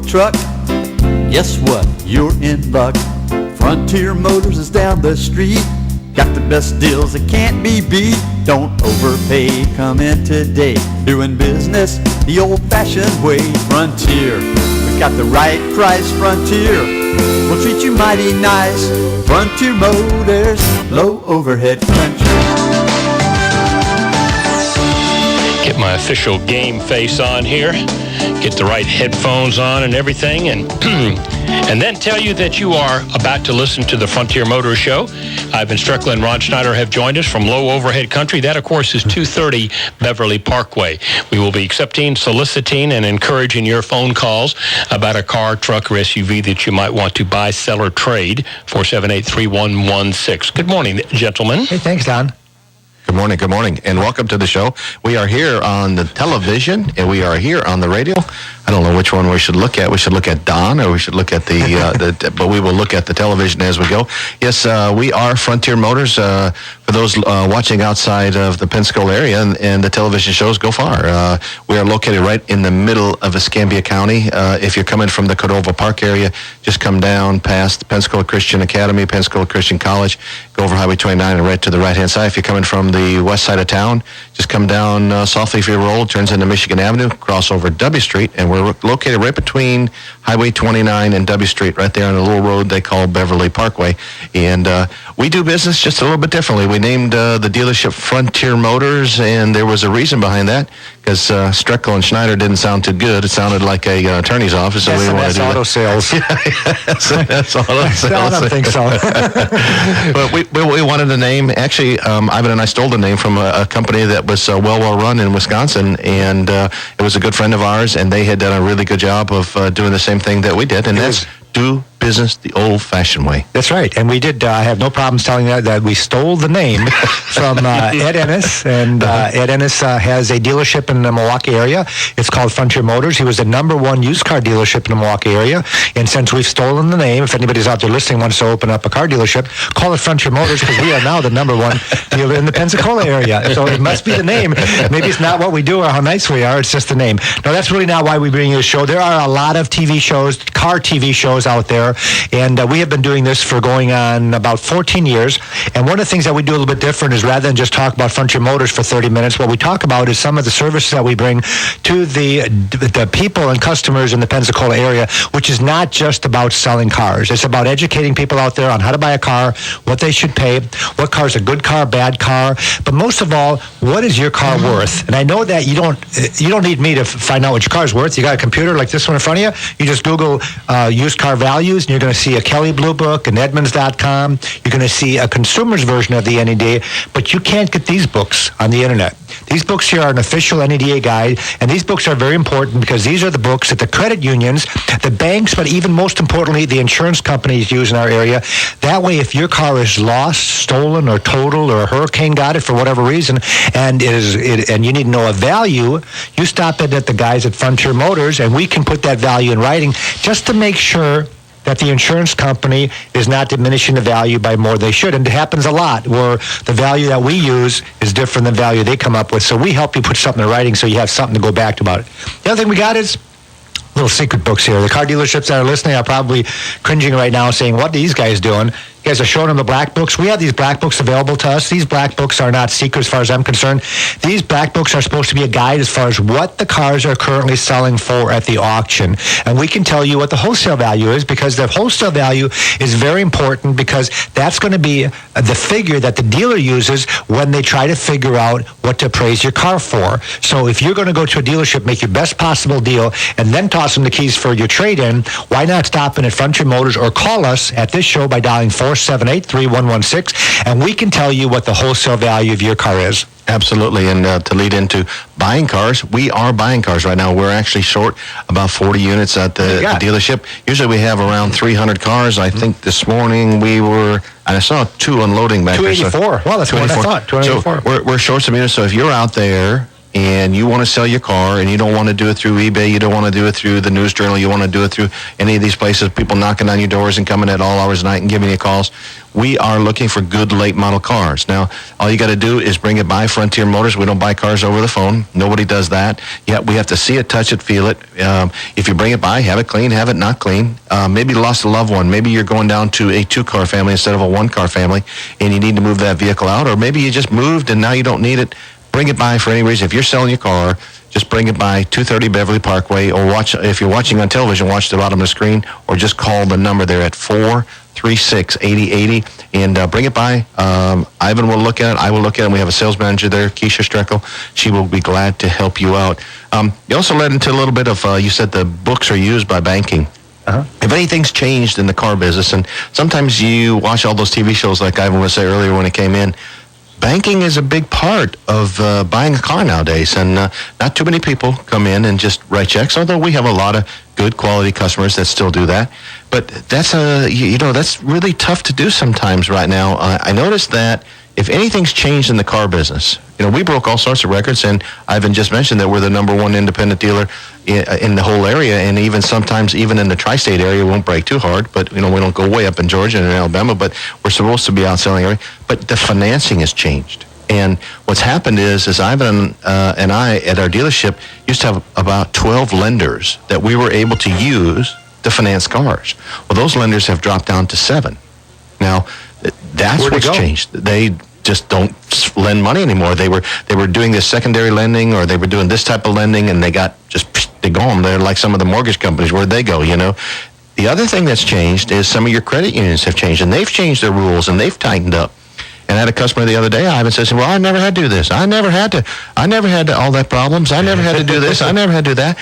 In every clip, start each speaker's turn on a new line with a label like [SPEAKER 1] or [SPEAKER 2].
[SPEAKER 1] truck, guess what? You're in luck. Frontier Motors is down the street. Got the best deals that can't be beat. Don't overpay, come in today. Doing business the old-fashioned way. Frontier, we got the right price. Frontier, we'll treat you mighty nice. Frontier Motors, low overhead country.
[SPEAKER 2] Get my official game face on here. Get the right headphones on and everything, and and then tell you that you are about to listen to the Frontier Motors Show. Ivan Strickland and Ron Schneider have joined us from Low Overhead Country. That, of course, is 230 Beverly Parkway. We will be accepting, soliciting, and encouraging your phone calls about a car, truck, or SUV that you might want to buy, sell, or trade. 478-3116. Good morning, gentlemen.
[SPEAKER 3] Hey, thanks, Don.
[SPEAKER 4] Good morning, and welcome to the show. We are here on the television, and we are here on the radio. I don't know which one we should look at. We should look at Don, or we should look at but we will look at the television as we go. Yes, we are Frontier Motors. For those watching outside of the Pensacola area and the television shows go far. We are located right in the middle of Escambia County. If you're coming from the Cordova Park area, just come down past Pensacola Christian Academy, Pensacola Christian College, go over Highway 29 and right to the right-hand side. If you're coming from the west side of town, just come down Southleafy Road, turns into Michigan Avenue, cross over W Street, and we're located right between Highway 29 and W Street, right there on a little road they call Beverly Parkway. And we do business just a little bit differently. We named the dealership Frontier Motors, and there was a reason behind that, because Streckel and Schneider didn't sound too good. It sounded like a attorney's office. So we wanted to do
[SPEAKER 3] auto sales.
[SPEAKER 4] That's auto sales.
[SPEAKER 3] I don't think so.
[SPEAKER 4] But we wanted a name. Actually, Ivan and I stole the name from a company that was well run in Wisconsin, and it was a good friend of ours, and they had done a really good job of doing the same thing that we did, and that's do business the old-fashioned way.
[SPEAKER 3] That's right, and we did. I have no problems telling that we stole the name from Ed Ennis, and Ed Ennis has a dealership in the Milwaukee area. It's called Frontier Motors. He was the number one used car dealership in the Milwaukee area, and since we've stolen the name, if anybody's out there listening wants to open up a car dealership, call it Frontier Motors, because we are now the number one dealer in the Pensacola area. So it must be the name. Maybe it's not what we do or how nice we are, it's just the name. No, that's really not why we bring you a show. There are a lot of TV shows, car TV shows out there, and we have been doing this for going on about 14 years. And one of the things that we do a little bit different is, rather than just talk about Frontier Motors for 30 minutes, what we talk about is some of the services that we bring to the people and customers in the Pensacola area, which is not just about selling cars. It's about educating people out there on how to buy a car, what they should pay, what car is a good car, bad car, but most of all, what is your car worth? And I know that you don't need me to find out what your car is worth. You got a computer like this one in front of you. You just Google used car values, and you're going to see a Kelly Blue Book and Edmunds.com. You're going to see a consumer's version of the NEDA, but you can't get these books on the internet. These books here are an official NEDA guide, and these books are very important because these are the books that the credit unions, the banks, but even most importantly, the insurance companies use in our area. That way, if your car is lost, stolen, or totaled, or a hurricane got it for whatever reason, and and you need to know a value, you stop it at the guys at Frontier Motors, and we can put that value in writing just to make sure that the insurance company is not diminishing the value by more they should. And it happens a lot where the value that we use is different than value they come up with. So we help you put something in writing so you have something to go back to about it. The other thing we got is little secret books here. The car dealerships that are listening are probably cringing right now, saying, what are these guys doing? You guys are showing them the black books. We have these black books available to us. These black books are not secret as far as I'm concerned. These black books are supposed to be a guide as far as what the cars are currently selling for at the auction. And we can tell you what the wholesale value is, because the wholesale value is very important, because that's going to be the figure that the dealer uses when they try to figure out what to appraise your car for. So if you're going to go to a dealership, make your best possible deal, and then toss them the keys for your trade-in, why not stop in at Frontier Motors or call us at this show by dialing 478-3116, and we can tell you what the wholesale value of your car is.
[SPEAKER 4] Absolutely, and to lead into buying cars, we are buying cars right now. We're actually short about 40 units at the dealership. Usually we have around 300 cars. I think this morning I saw 2 unloading back there.
[SPEAKER 3] 284. Well, that's what I thought, 284.
[SPEAKER 4] So we're short some units, so if you're out there and you want to sell your car and you don't want to do it through eBay, you don't want to do it through the News Journal, you want to do it through any of these places, people knocking on your doors and coming at all hours of the night and giving you calls, we are looking for good late model cars. Now, all you got to do is bring it by Frontier Motors. We don't buy cars over the phone. Nobody does that. Yet we have to see it, touch it, feel it. If you bring it by, have it clean, have it not clean. Maybe you lost a loved one. Maybe you're going down to a 2-car family instead of a 1-car family, and you need to move that vehicle out. Or maybe you just moved and now you don't need it. Bring it by for any reason. If you're selling your car, just bring it by 230 Beverly Parkway, or if you're watching on television, watch the bottom of the screen, or just call the number there at 436-8080 and bring it by. Ivan will look at it. I will look at it. We have a sales manager there, Keisha Streckel. She will be glad to help you out. You also led into a little bit of, you said the books are used by banking. If anything's changed in the car business, and sometimes you watch all those TV shows like Ivan was saying earlier when it came in, banking is a big part of buying a car nowadays, and not too many people come in and just write checks, although we have a lot of good quality customers that still do that. But that's that's really tough to do sometimes right now. I noticed that if anything's changed in the car business, we broke all sorts of records, and Ivan just mentioned that we're the #1 independent dealer in the whole area, and even sometimes even in the tri-state area, we won't break too hard, but we don't go way up in Georgia and in Alabama, but we're supposed to be out selling area. But the financing has changed. And what's happened is Ivan and I at our dealership used to have about 12 lenders that we were able to use to finance cars. Well, those lenders have dropped down to 7. Now, that's what's changed. They just don't lend money anymore. They were doing this secondary lending, or they were doing this type of lending, and they go home. They're like some of the mortgage companies. Where'd they go, The other thing that's changed is some of your credit unions have changed, and they've changed their rules, and they've tightened up. And I had a customer the other day, Ivan says, well, I never had to do this. I never had all that problems. I never had to do this. I never had to do that.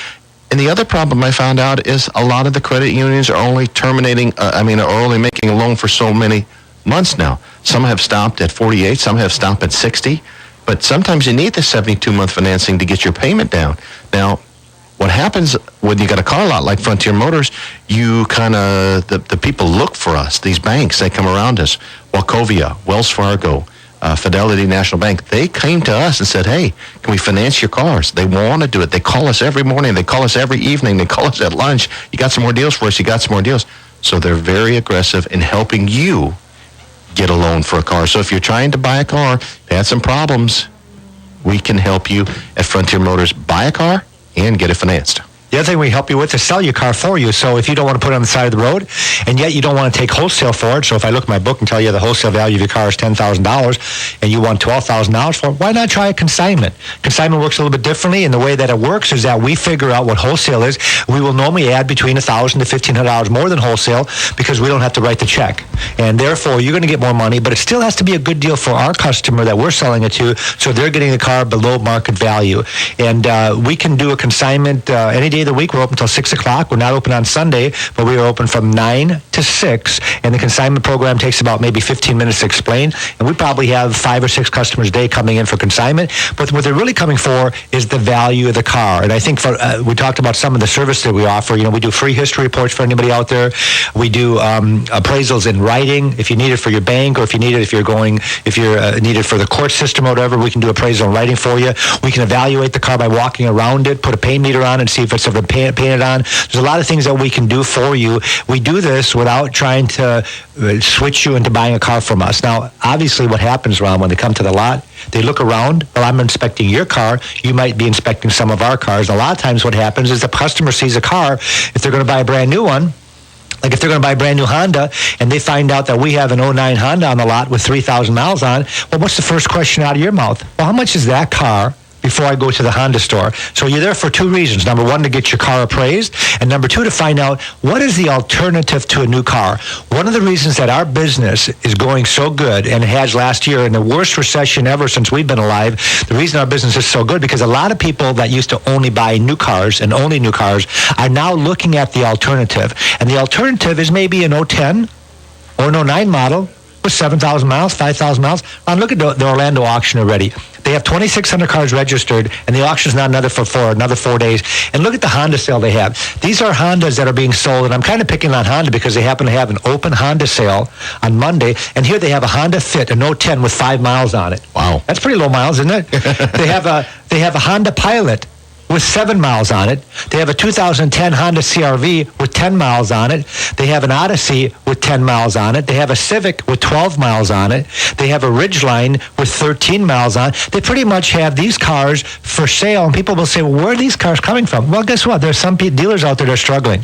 [SPEAKER 4] And the other problem I found out is a lot of the credit unions are only are only making a loan for so many months now. Some have stopped at 48, some have stopped at 60, but sometimes you need the 72-month financing to get your payment down. Now, what happens when you got a car lot like Frontier Motors, you the people look for us, these banks, they come around us, Wachovia, Wells Fargo, Fidelity National Bank, they came to us and said, hey, can we finance your cars? They want to do it. They call us every morning. They call us every evening. They call us at lunch. You got some more deals for us? You got some more deals? So they're very aggressive in helping you get a loan for a car. So if you're trying to buy a car, had some problems, we can help you at Frontier Motors buy a car and get it financed.
[SPEAKER 3] The other thing we help you with is sell your car for you. So if you don't want to put it on the side of the road, and yet you don't want to take wholesale for it, so if I look at my book and tell you the wholesale value of your car is $10,000, and you want $12,000 for it, why not try a consignment? Consignment works a little bit differently, and the way that it works is that we figure out what wholesale is. We will normally add between $1,000 to $1,500 more than wholesale because we don't have to write the check. And therefore, you're going to get more money, but it still has to be a good deal for our customer that we're selling it to, so they're getting the car below market value. And we can do a consignment any day of the week. We're open until 6 o'clock. We're not open on Sunday, but we are open from 9 to 6. And the consignment program takes about maybe 15 minutes to explain. And we probably have 5 or 6 customers a day coming in for consignment. But what they're really coming for is the value of the car. And I think we talked about some of the service that we offer. We do free history reports for anybody out there. We do appraisals in writing if you need it for your bank, or if you need it if you're need it for the court system or whatever. We can do appraisal in writing for you. We can evaluate the car by walking around it, put a paint meter on, and see if it's ever painted on. There's a lot of things that we can do for you. We do this without trying to switch you into buying a car from us. Now, obviously, what happens, Ron, when they come to the lot, they look around. Well, I'm inspecting your car. You might be inspecting some of our cars. A lot of times what happens is the customer sees a car. If they're going to buy a brand new one, like if they're going to buy a brand new Honda and they find out that we have an 09 Honda on the lot with 3,000 miles on it, well, what's the first question out of your mouth? Well, how much is that car before I go to the Honda store? So you're there for 2 reasons. Number 1, to get your car appraised, and number 2, to find out what is the alternative to a new car. One of the reasons that our business is going so good, and it has last year in the worst recession ever since we've been alive, the reason our business is so good, because a lot of people that used to only buy new cars and only new cars are now looking at the alternative. And the alternative is maybe an 010 or an 09 model with 7,000 miles, 5,000 miles. Look at the Orlando auction already. They have 2,600 cars registered, and the auction's not another 4 days. And look at the Honda sale they have. These are Hondas that are being sold, and I'm kind of picking on Honda because they happen to have an open Honda sale on Monday, and here they have a Honda Fit, a Note 10 with 5 miles on it.
[SPEAKER 4] Wow.
[SPEAKER 3] That's pretty low miles, isn't it? They have a Honda Pilot with 7 miles on it. They have a 2010 Honda CR-V with 10 miles on it. They have an Odyssey with 10 miles on it. They have a Civic with 12 miles on it. They have a Ridgeline with 13 miles on it. They pretty much have these cars for sale, and people will say, well, where are these cars coming from? Well, guess what? There's some dealers out there that are struggling.